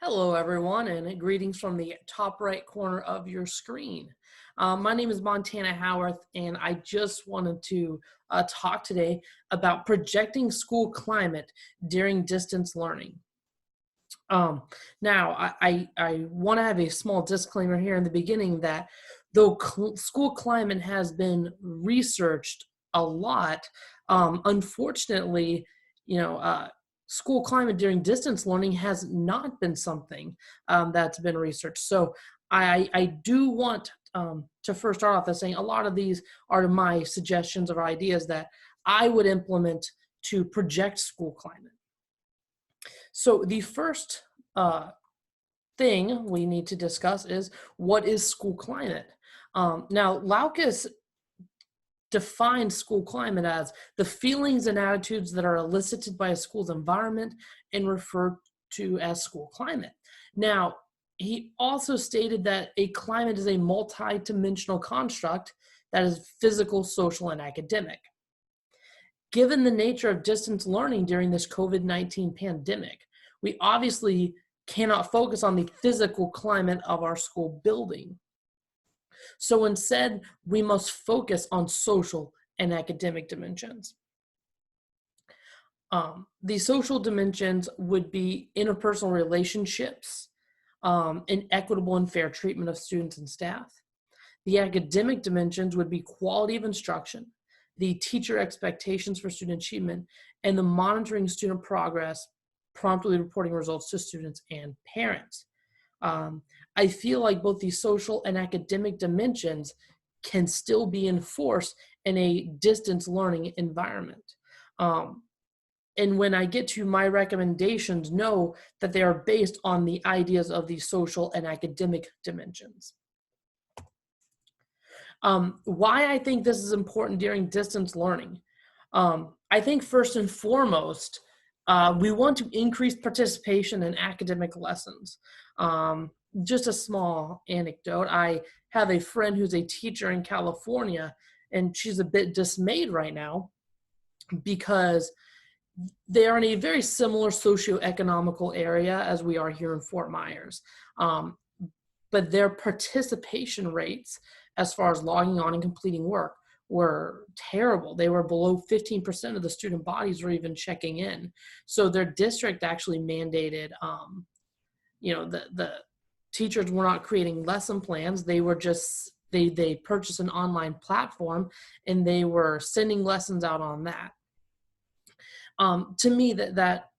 Hello, everyone, and greetings from the top right corner of your screen. My name is Montana Howarth, and I just wanted to talk today about projecting school climate during distance learning. Um, now, I want to have a small disclaimer here in the beginning that though school climate has been researched a lot, unfortunately, you know, uh, school climate during distance learning has not been something that's been researched. So I do want to first start off by saying a lot of these are my suggestions or ideas that I would implement to project school climate. So the first uh, thing we need to discuss is what is school climate? Now, Laucus defines school climate as the feelings and attitudes that are elicited by a school's environment and referred to as school climate. Now, he also stated that a climate is a multi-dimensional construct that is physical, social, and academic. Given the nature of distance learning during this COVID-19 pandemic, we obviously cannot focus on the physical climate of our school building. So instead, we must focus on social and academic dimensions. The social dimensions would be interpersonal relationships, and equitable and fair treatment of students and staff. The academic dimensions would be quality of instruction, the teacher expectations for student achievement, and the monitoring student progress, promptly reporting results to students and parents. Um, I feel like both the social and academic dimensions can still be enforced in a distance learning environment. Um, and when I get to my recommendations, know that they are based on the ideas of the social and academic dimensions. Why I think this is important during distance learning. I think first and foremost, we want to increase participation in academic lessons. Just a small anecdote. I have a friend who's a teacher in California, and she's a bit dismayed right now because they are in a very similar socioeconomical area as we are here in Fort Myers. Um, but their participation rates as far as logging on and completing work were terrible. They were below 15% of the student bodies were even checking in. So their district actually mandated, the teachers were not creating lesson plans. They were just, they purchased an online platform and they were sending lessons out on that. To me, that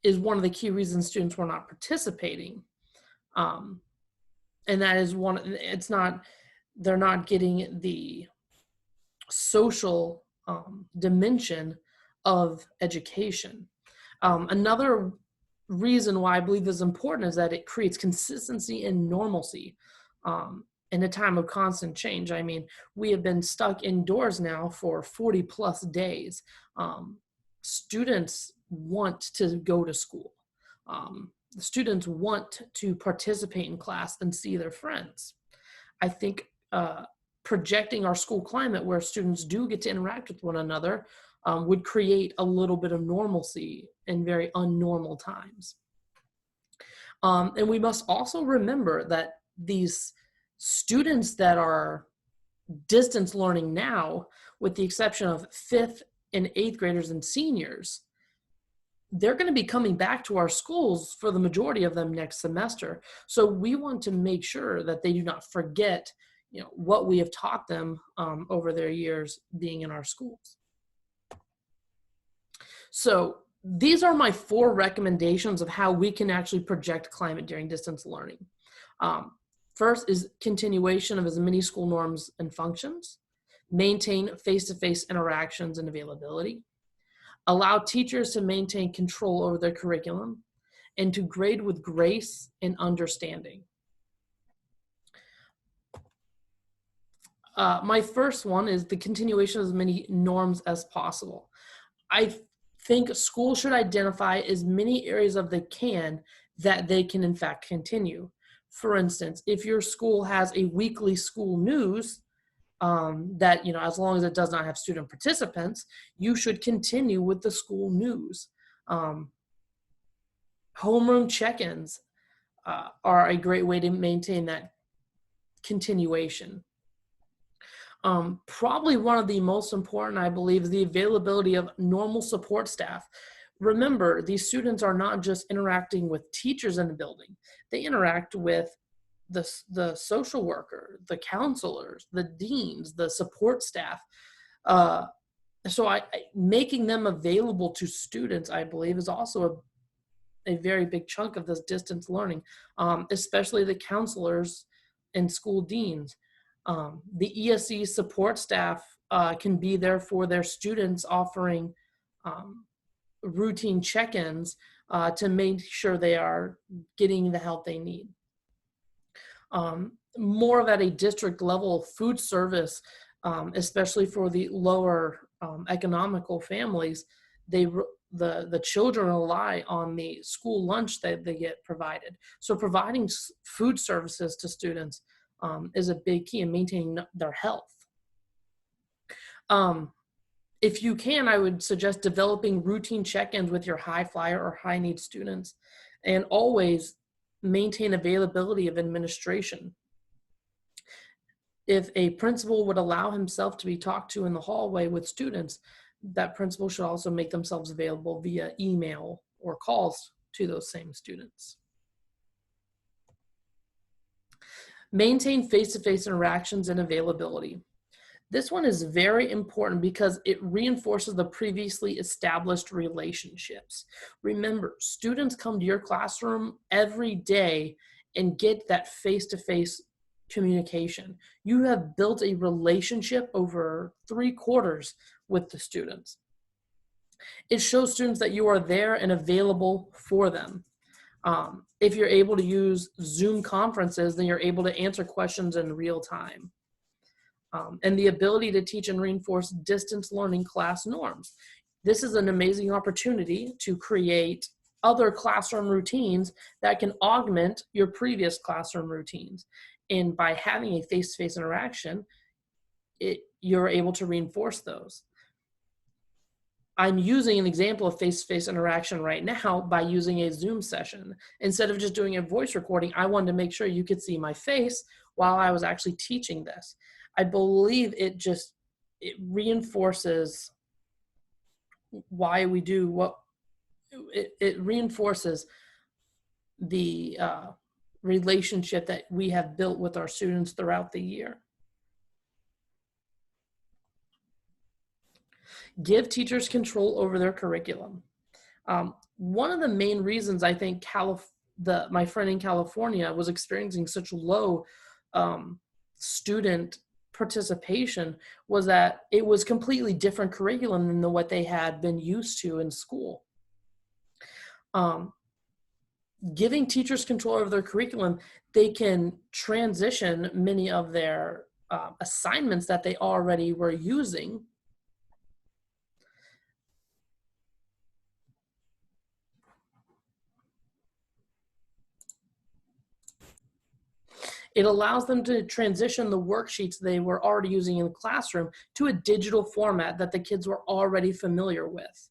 is one of the key reasons students were not participating. Um, and that is one, it's not, they're not getting the social dimension of education. Another reason why I believe this is important is that it creates consistency and normalcy in a time of constant change. I mean, we have been stuck indoors now for 40 plus days. Students want to go to school. Students want to participate in class and see their friends. I think projecting our school climate where students do get to interact with one another would create a little bit of normalcy in very unnormal times. And we must also remember that these students that are distance learning now, with the exception of 5th and 8th graders and seniors, they're going to be coming back to our schools for the majority of them next semester. So we want to make sure that they do not forget, what we have taught them over their years being in our schools. So these are my 4 recommendations of how we can actually project climate during distance learning. First is continuation of as many school norms and functions, maintain face-to-face interactions and availability, allow teachers to maintain control over their curriculum, and to grade with grace and understanding. My first one is the continuation of as many norms as possible. I think schools should identify as many areas of they can that they can in fact continue. For instance, if your school has a weekly school news, that, as long as it does not have student participants, you should continue with the school news. Homeroom check-ins. are a great way to maintain that continuation. Probably one of the most important, I believe, is the availability of normal support staff. Remember, these students are not just interacting with teachers in the building. They interact with the social worker, the counselors, the deans, the support staff. Uh, Making them available to students, I believe, is also a very big chunk of this distance learning, especially the counselors and school deans. The ESE support staff can be there for their students, offering um, routine check-ins to make sure they are getting the help they need. More of at a district level, food service, especially for the lower economical families, the children rely on the school lunch that they get provided. So providing food services to students is a big key in maintaining their health. If you can, I would suggest developing routine check-ins with your high flyer or high need students, and always maintain availability of administration. If a principal would allow himself to be talked to in the hallway with students, that principal should also make themselves available via email or calls to those same students. Maintain face-to-face interactions and availability. This one is very important because it reinforces the previously established relationships. Remember, students come to your classroom every day and get that face-to-face communication. You have built a relationship over 3 quarters with the students. It shows students that you are there and available for them. If you're able to use Zoom conferences, then you're able to answer questions in real time. And the ability to teach and reinforce distance learning class norms. This is an amazing opportunity to create other classroom routines that can augment your previous classroom routines. And by having a face-to-face interaction, you're able to reinforce those. I'm using an example of face-to-face interaction right now by using a Zoom session. Instead of just doing a voice recording, I wanted to make sure you could see my face while I was actually teaching this. I believe it reinforces why we do what it reinforces the relationship that we have built with our students throughout the year. Give teachers control over their curriculum. One of the main reasons I think my friend in California was experiencing such low student participation was that it was completely different curriculum than what they had been used to in school. Giving teachers control over their curriculum, they can transition many of their assignments that they already were using It allows them to transition the worksheets they were already using in the classroom to a digital format that the kids were already familiar with.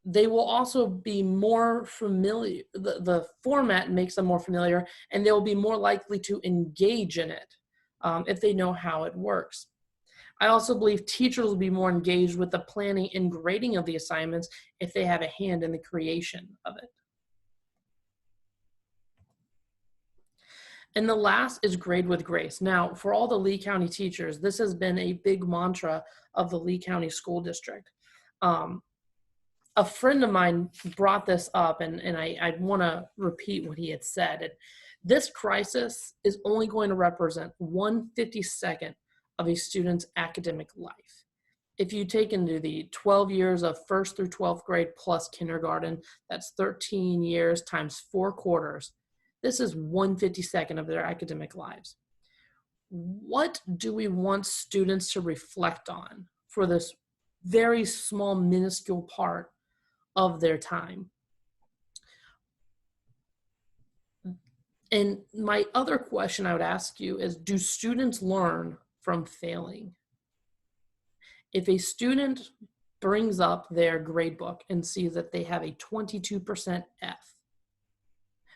They will also be more familiar, the format makes them more familiar, and they'll be more likely to engage in it if they know how it works. I also believe teachers will be more engaged with the planning and grading of the assignments if they have a hand in the creation of it. And the last is grade with grace. Now, for all the Lee County teachers, this has been a big mantra of the Lee County School District. A friend of mine brought this up, and I want to repeat what he had said. This crisis is only going to represent 1/52nd of a student's academic life. If you take into the 12 years of 1st through 12th grade plus kindergarten, that's 13 years times 4 quarters. This is 1/52nd of their academic lives. What do we want students to reflect on for this very small, minuscule part of their time? And my other question I would ask you is, do students learn from failing? If a student brings up their grade book and sees that they have a 22% F,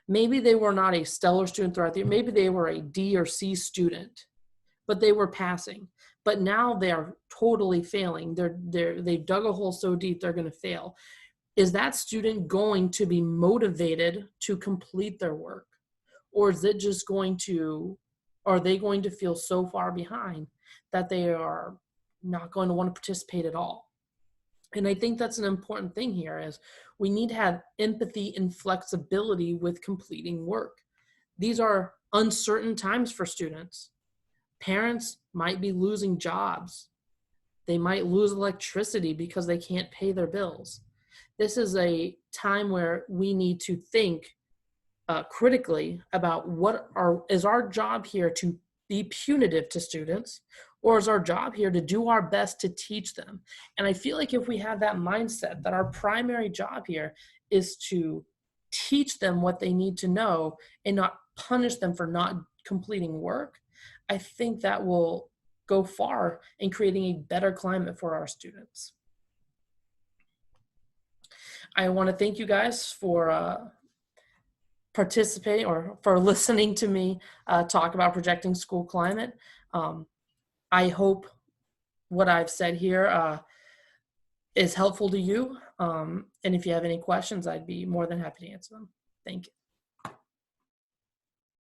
Maybe they were not a stellar student throughout the year. Maybe they were a D or C student, but they were passing. But now they are totally failing. They've dug a hole so deep they're going to fail. Is that student going to be motivated to complete their work? Or is it just are they going to feel so far behind that they are not going to want to participate at all? And I think that's an important thing here, is we need to have empathy and flexibility with completing work. These are uncertain times for students. Parents might be losing jobs. They might lose electricity because they can't pay their bills. This is a time where we need to think critically about is our job here to be punitive to students, or is our job here to do our best to teach them? And I feel like if we have that mindset that our primary job here is to teach them what they need to know and not punish them for not completing work, I think that will go far in creating a better climate for our students. I want to thank you guys for participating or for listening to me talk about projecting school climate. I hope what I've said here is helpful to you. And if you have any questions, I'd be more than happy to answer them. Thank you.